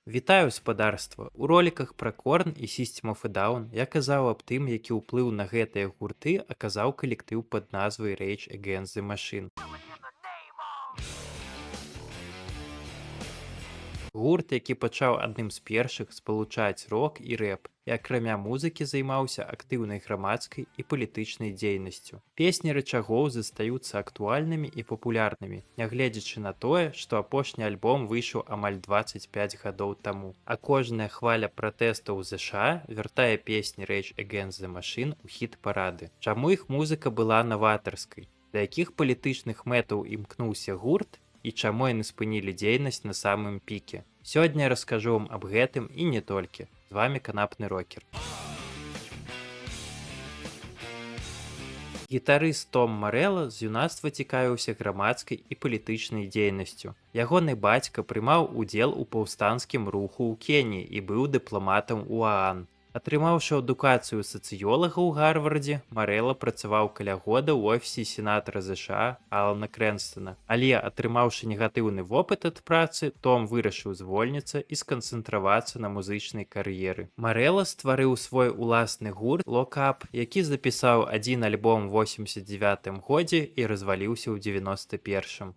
Вітаю спадарства! У роліках пра Корн і System of a Down я казаў аб тым, які ўплыў на гэтыя гурты аказаў калектыў пад назвай Rage Against the Machine. Гурт, які пачаў адным з першых спалучаць рок і рэп, і акрамя музыкі займаўся актыўнай грамадскай і палітычнай дзейнасцю. Песні рычагоў застаюцца актуальнымі і папулярнымі, нягледзячы на тое, што апошні альбом выйшаў амаль 25 гадоў таму. А кожная хваля пратэстаў у ЗША вяртае песні Rage Against the Machine у хіт-парады. Чаму іх музыка была наватарскай? Да якіх палітычных мэтаў імкнуўся гурт? І чаму яны спынілі дзейнасць на самым піке. Сёння я раскажу вам аб гэтым і не толькі. З вами канапны рокер. Гітарыст Том Марэла з юнацтва цікавіўся грамадскай і палітычнай дзейнасцю. Ягоны бацька прымаў удзел у паўстанцкім руху ў Кеніі і быў дыпламатам у ААН. Атрымаўшы адукацыю сацыёлага ў Гарвардзе, Марэла працаваў каля года ў офісе сенатара ЗША Алана Крэнстана. Але, атрымаўшы негатыўны вопыт ад працы, Том вырашыў звольніцца і сканцэнтравацца на музычнай кар'еры. Марэла стварыў свой уласны гурт Lock Up, які запісаў адзін альбом у 89 годзе і разваліўся ў 91-м.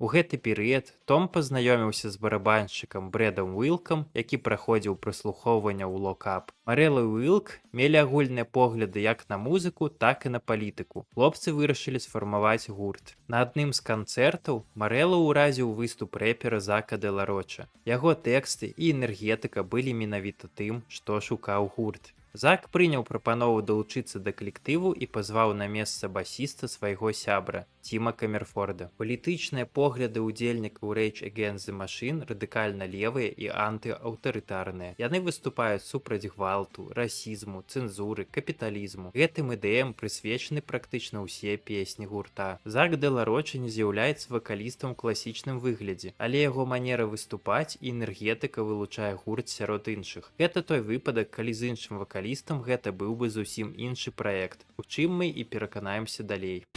У гэты перыяд Том пазнаёміўся з барабаншчыкам Брэдам Уілкам, які праходзіў праслухоўванне ў Lock Up. Марэла і Уілк мелі агульныя погляды як на музыку, так і на палітыку. Хлопцы вырашылі сфармаваць гурт. На адным з канцэртаў Марэла ўразіў выступ рэпера Зака де ла Роча. Яго тэксты і энергетыка былі менавіта тым, што шукаў гурт. Зак прыняў прапанову далучыцца да калектыву і пазваў на месца басіста свайго сябра, Тіма Камерфорда. Палітычныя погляды ўдзельнікаў Rage Against the Machine радыкальна левыя і антыаўтарытарныя. Яны выступаюць супраць гвалту, расізму, цэнзуры, капіталізму. Гэтым ідэям прысвечаны практычна ўсе песні гурта. Зак де ла Роча не з'яўляецца вакалістам у класічным выглядзе, але яго манера выступаць і энергетыка вылучае гурт сярод іншых. Гэта той выпадак, калі з іншым вакалістам гэта быў бы зусім іншы праект, у чым мы і пераканаемся далей.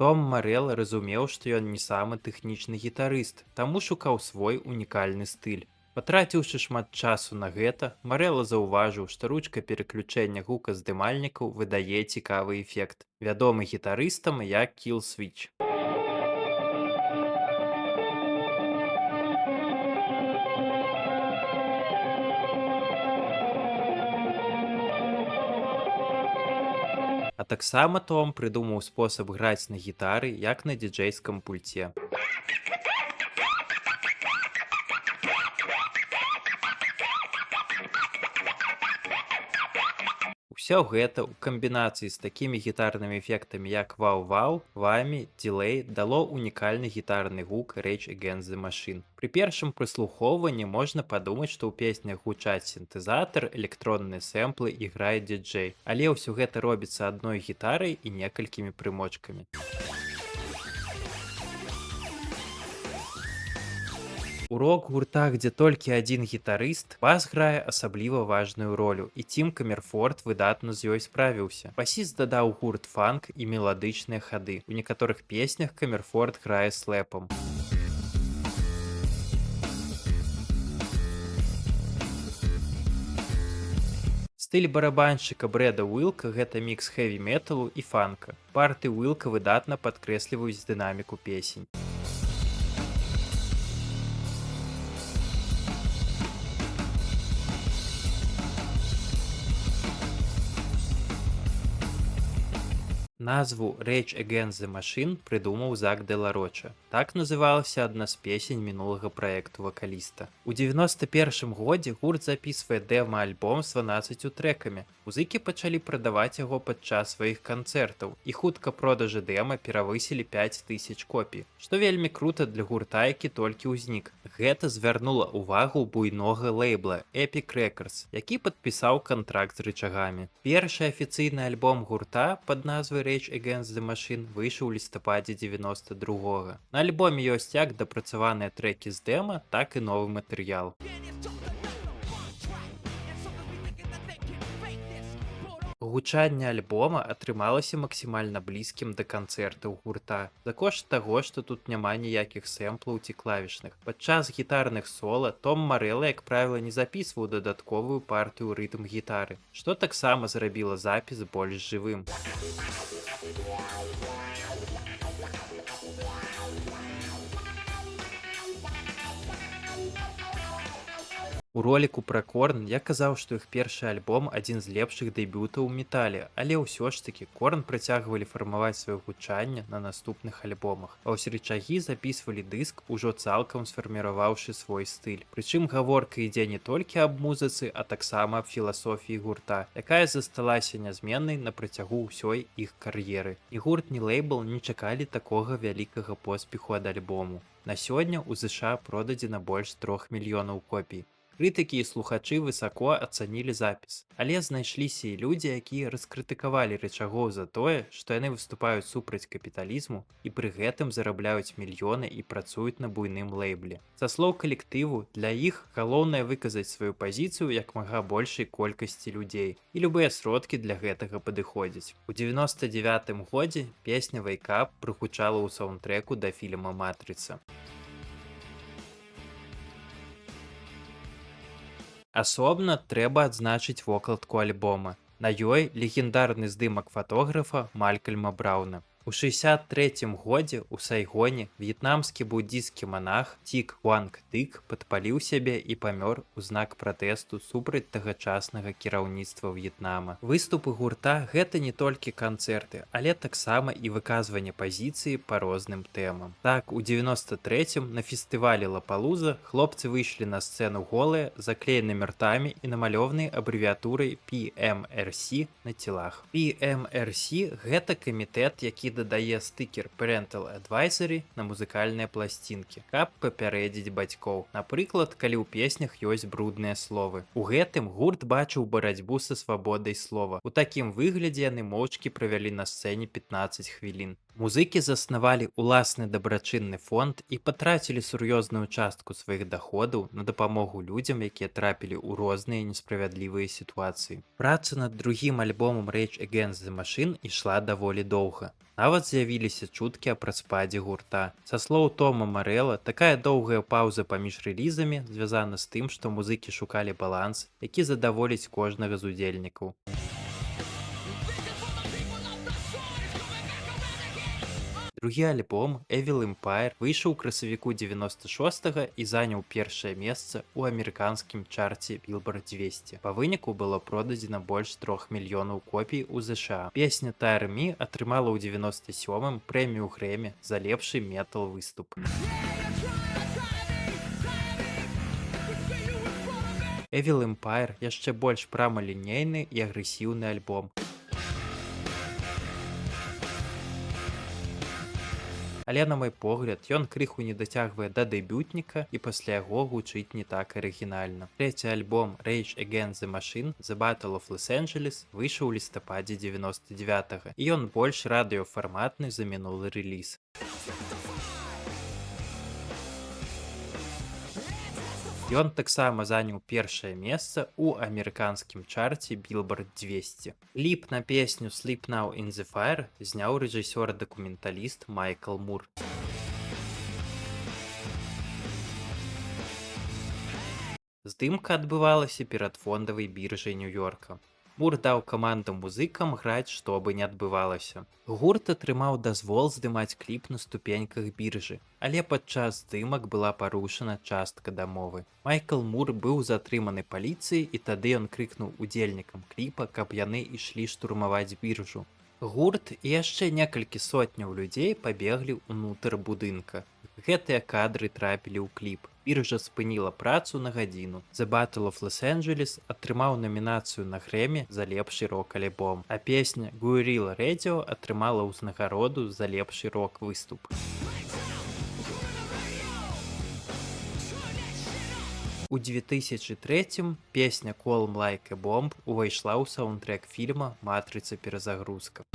Том Марэла разумеў, што ён не самы тэхнічны гітарыст, таму шукаў свой унікальны стыль. Патраціўшы шмат часу на гэта, Марэла заўважыў, што ручка пераключэння гуказдымальнікаў выдае цікавы эфект, вядомы гітарыстам як Kill Switch. А таксама Том прыдумаў спосаб граць на гітары, як на дыджэйскам пульце. Усё гэта ў камбінацыі з такімі гітарнымі эфектамі як вау-вау, вамі, дилей дало унікальны гітарны гук Rage Against the Machine. Пры першым прыслухоўванні можна падумаць, што ў песнях гучаць сінтэзатар, электронныя сэмплы і грае дыджэй. Але ўсё гэта робіцца адной гітарай і некалькімі прымочкамі. У рок-гуртах, дзе толькі адзін гітарыст, бас грае асабліва важную ролю, і Тім Камерфорд выдатна з ёй справіўся. Басіст дадаў гурт фанк і меладычныя хады. У некаторых песнях Камерфорд грае слэпам. Стыль барабаншчыка Брэда Уілка – гэта мікс хэві-металу і фанка. Парты Уілка выдатна падкрэсліваюць дынаміку песень. Назву Rage Against the Machine прыдумаў Зак де ла Роча. Так называлася адна з песень мінулага праекту вакаліста. У 91 годзе гурт запісвае дэма-альбом з 12 трэкамі. Музыкі пачалі прадаваць яго падчас сваіх канцэртаў, і хутка продажы дэма перавысілі 5000 копій, што вельмі крута для гурта, які толькі ўзнік. Гэта звярнула ўвагу буйнога лэйбла Epic Records, які падпісаў кантракт з рычагамі. Першы афіцыйны альбом гурта пад назвай Rage Against the Machine выйшаў у лістападзе 92-го. На альбоме ёсць як дапрацаваныя трэкі з дэма, так і новы матэрыял. Гучанне альбома атрымалася максімальна блізкім да канцэртаў гурта. За кошт таго, што тут няма ніякіх сэмплаў ці клавішных. Падчас гітарных сола Том Марэла, як правіла, не запісваў дадатковую партыю рытм-гітары, што таксама зрабіла запіс больш жывым. У роліку пра Корн я казаў, што іх першы альбом адзін з лепшых дэбютаў у метале, але ўсё ж такі Корн працягвалі фармаваць сваё гучанне на наступных альбомах, а вось рычагі запісвалі дыск, ужо цалкам сфарміраваўшы свой стыль. Прычым гаворка ідзе не толькі аб музыцы, а таксама аб філасофіі гурта, якая засталася нязменнай на працягу ўсёй іх кар'еры. Ні гурт, ні лэйбл не чакалі такога вялікага поспеху ад альбому. На сёння ў ЗША продадзена больш 3 мільёнаў копій. Крытыкі і слухачы высоко ацанілі запіс, але знайшліся і людзі, якія раскрытыкавалі рычагоў за тое, што яны выступаюць супраць капіталізму і пры гэтым зарабляюць мільёны і працуюць на буйным лэйбле. Са слоў калектыву, для іх галоўнае выказаць сваю пазіцыю як мага большай колькасці людзей, і любыя сродкі для гэтага падыходзяць. У 99-м годзе песня «Wake Up» прагучала ў саундтрэку да фільма «Матрыца». Асобна трэба адзначыць вокладку альбома. На ёй легендарны здымак фатографа Малькольма Брауна. У 63-м годзе ў Сайгоне в'етнамскі буддійскі манах Тик Уанг Тык падпаліў сябе і памёр у знак пратэсту супраць тагачаснага кіраўніцтва В'етнама. Выступы гурта гэта не толькі канцэрты, але таксама і выказванне пазіцыі па розным тэмам. Так, у 93-м на фестывалі Лапалуза хлопцы выйшлі на сцэну голыя, заклеенымі ртамі і намалёванай абрэвіятурай PMRC на целах. PMRC – гэта камітэт, які дадае стыкер Parental Advisory на музыкальныя пласцінкі, каб папярэдзіць бацькоў. Напрыклад, калі ў песнях ёсць брудныя словы. У гэтым гурт бачыў барацьбу са свабодай слова. У такім выглядзе яны моўчкі правялі на сцэне 15 хвілін. Музыкі заснавалі ўласны дабрачынны фонд і патрацілі сур'ёзную частку сваіх даходаў на дапамогу людзям, якія трапілі ў розныя несправядлівыя сітуацыі. Праца над другім альбомам Rage Against the Machine ішла даволі доўга. Нават з'явіліся чуткі аб распадзе гурта. Са слоў Тома Марэла, такая доўгая паўза паміж рэлізамі звязана з тым, што музыкі шукалі баланс, які задаволіць кожнага з удзельнікаў. Другі альбом «Evil Empire» выйшаў у красавіку 96-го і заняў першае месца ў амерыканскім чарце Billboard 200. Па выніку было продадзена больш 3 мільёнаў копій у ЗША. Песня «Tire Me» атрымала ў 97-м прэмію Грэмі за лепшы метал-выступ. «Evil Empire» яшчэ больш прамалінейны і агрэсіўны альбом. Але, на мой погляд, ён крыху не дацягвае да дэбютніка і пасля яго гучыць не так арыгінальна. Трэці альбом Rage Against the Machine The Battle of Los Angeles выйшаў у лістападзе 99-го, і ён больш радыёфарматны за мінулы рэліз. Ён таксама заняў першае месца ў амерыканскім чарце Billboard 200. Кліп на песню «Sleep Now in the Fire» зняў рэжысёр-дакументаліст Майкл Мур. Здымка адбывалася перад фондавай біржай Нью-Йорка. Мур даў каманду музыкам граць, што бы не адбывалася. Гурт атрымаў дазвол здымаць кліп на ступеньках біржы, але падчас здымак была парушана частка дамовы. Майкл Мур быў затрыманы паліцыяй, і тады ён крыкнуў удзельнікам кліпа, каб яны ішлі штурмаваць біржу. Гурт і яшчэ некалькі сотняў людзей пабеглі ўнутр будынка. Гэтыя кадры трапілі ў кліп. Біржа спыніла працу на гадзіну. The Battle of Los Angeles атрымаў намінацыю на Грэмі за лепшы рок-альбом, а песня Guerrilla Radio атрымала ўзнагароду за лепшы рок-выступ. У 2003-м песня «Calm Like a Bomb» увайшла ў саундтрэк фільма «Матрыца. Перазагрузка».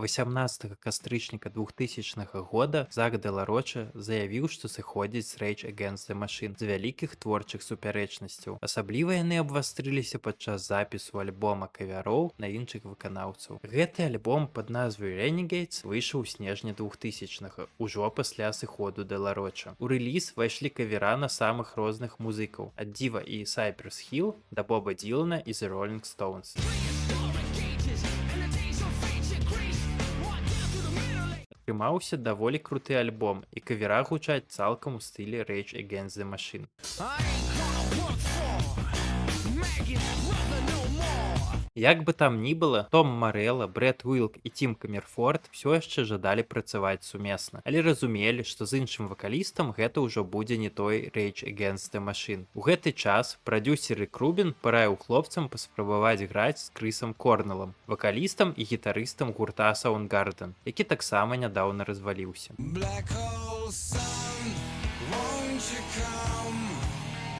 18 кастрычніка 2000 года Зак де ла Роча заявіў, што сыходзіць з Rage Against the Machine з вялікіх творчых супярэчнасцяў. Асабліва яны абвастрыліся падчас запісу альбома кавяроў на іншых выканаўцаў. Гэты альбом пад назвай Renegades выйшаў у снежні 2000-га, ужо пасля сыходу де ла Роча. У рэліз пайшлі кавера на самых розных музыкаў, ад Дива і Cypress Hill да Боба Ділана і The Rolling Stones. Атрымаўся даволі круты альбом, і кавера гучаць цалкам у стылі Rage Against the Machine. Як бы там ні было, Том Марэла, Брэд Уилк і Тім Камерфорд ўсё яшчэ жадалі працаваць сумесна, але разумелі, што з іншым вакалістам гэта ўжо будзе не той Rage Against the Machine. У гэты час прадзюсер Рік Рубін параіў хлопцам паспрабаваць граць з Крысам Корнелам, вакалістам і гітарыстам гурта Soundgarden, які таксама нядаўна разваліўся.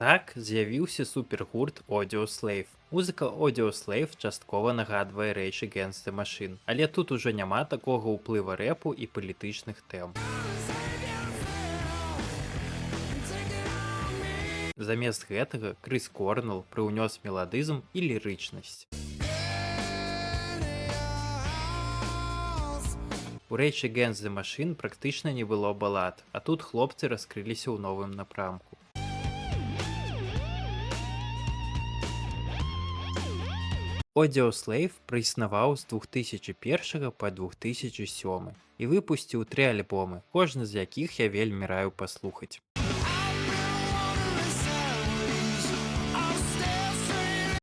Так з'явіўся супергурт Audioslave. Музыка Audioslave часткова нагадвае Rage Against the Machine, але тут ужо няма такога ўплыва рэпу і палітычных тэм. Замест гэтага Крыс Корнел прыўнёс меладызм і лірычнасць. У Rage Against the Machine практычна не было балад, а тут хлопцы раскрыліся ў новым напрамку. Audioslave праіснаваў з 2001 па 2007 і выпусціў 3 альбомы, кожны з якіх я вельмі раю паслухаць.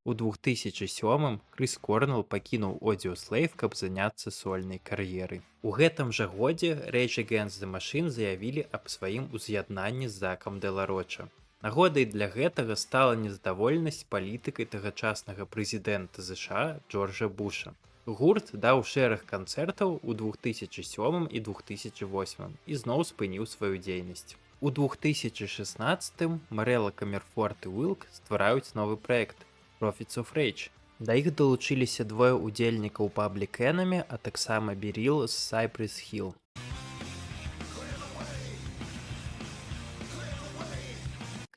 У 2007 Крыс Корнел пакінуў Audioslave, каб заняцца сольнай кар'ерай. У гэтым жа годзе Rage Against the Machine заявілі аб сваім уз'яднанні з Закам де ла Роча. Нагодай для гэтага стала незадаволенасць палітыкай тагачаснага прэзідэнта ЗША Джорджа Буша. Гурт даў шэраг канцэртаў у 2007 і 2008 і зноў спыніў сваю дзейнасць. У 2016 Марэла, Камерфорд і Уилк ствараюць новы праект Prophets of Rage. Да іх далучыліся двое ўдзельнікаў Public Enemy, а таксама Беріл з Cypress Hill.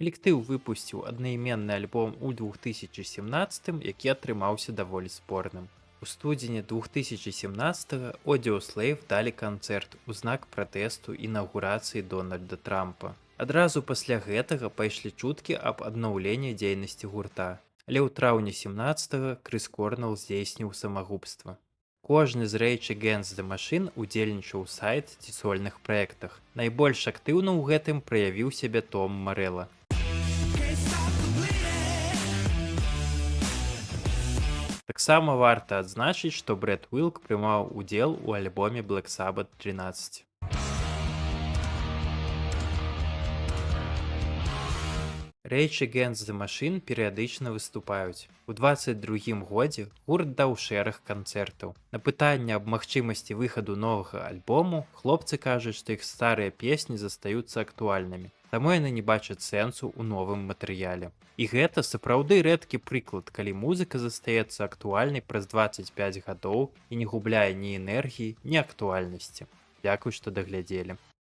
Калектыў выпусціў аднайменны альбом у 2017, які атрымаўся даволі спорным. У студзені 2017 Audioslave далі канцэрт у знак пратэсту інаўгурацыі Дональда Трампа. Адразу пасля гэтага пайшлі чуткі аб аднаўленні дзейнасці гурта, але ў траўні 17 Крыс Корнел здзейсніў самагубства. Кожны з Rage Against the Machine удзельнічаў у сайт ці сольных праектах. Найбольш актыўна ў гэтым праявіў сябе Том Марэла. Таксама варта адзначыць, што Брэд Уилк прымаў удзел у альбоме Black Sabbath 13. Rage Against the Machine перыядычна выступаюць. У 22-м годзе гурт даў шэраг канцэртаў. На пытанне аб магчымасці выхаду новага альбому хлопцы кажуць, што іх старыя песні застаюцца актуальнымі, таму яны не бачаць сэнсу ў новым матэрыяле. І гэта сапраўды рэдкі прыклад, калі музыка застаецца актуальнай праз 25 гадоў і не губляе ні энергіі, ні актуальнасці. Дзякуй, што даглядзелі.